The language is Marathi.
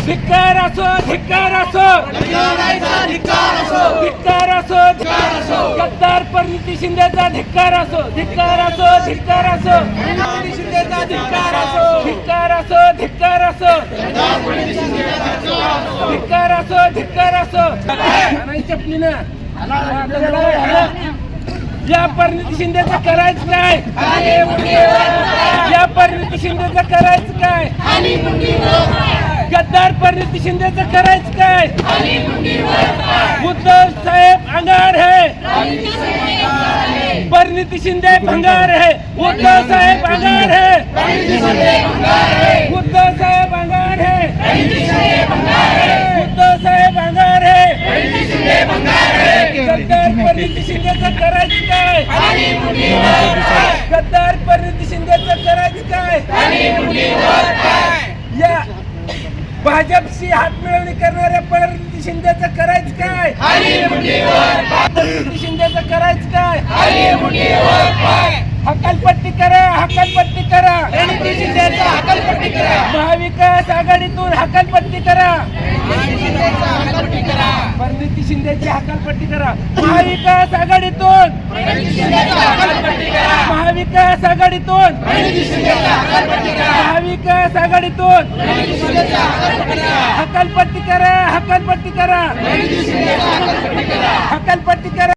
धिक्कार असो, धिक्कार असो, धिक्कार असो, गद्दार परिणिती शिंदेचा धिक्कार असो, धिक्कार असो, धिक्कार असो, परिणिती शिंदेचा धिक्कार असो, धिक्कार असो, धिक्कार असो, धिक्कार असो, धिक्कार असो. नाही चपलीनं या परिणिती शिंदेचं करायचं काय? या परिणिती शिंदेचं करायचं काय? गद्दार परिणिती शिंदेचं करायचं काय? उद्धव साहेब अंगार है, परिणिती शिंदे भंगार है, उद्धव साहेब अंगार है, उद्धव साहेब अंगार है, उद्धव साहेब अंगार है, गद्दार परिणिती शिंदेचं करायचं काय? गद्दार परिणिती शिंदेचं करायचं काय? या भाजपशी हात मिळवणी करणाऱ्या परिणिती शिंदेचं करायचं काय? परिणिती शिंदेचं करायचं काय? हकालपट्टी करा, हकालपट्टी करा, परिणिती शिंदेचं हकालपट्टी करा, महाविकास आघाडीतून हकालपट्टी करा, परिणिती शिंदेची हकालपट्टी करा, महाविकास आघाडीतून, महाविकास आघाडीतून, महाविकास आघाडीतून हकालपट्टी करा, हकालपट्टी करा, हकालपट्टी करा.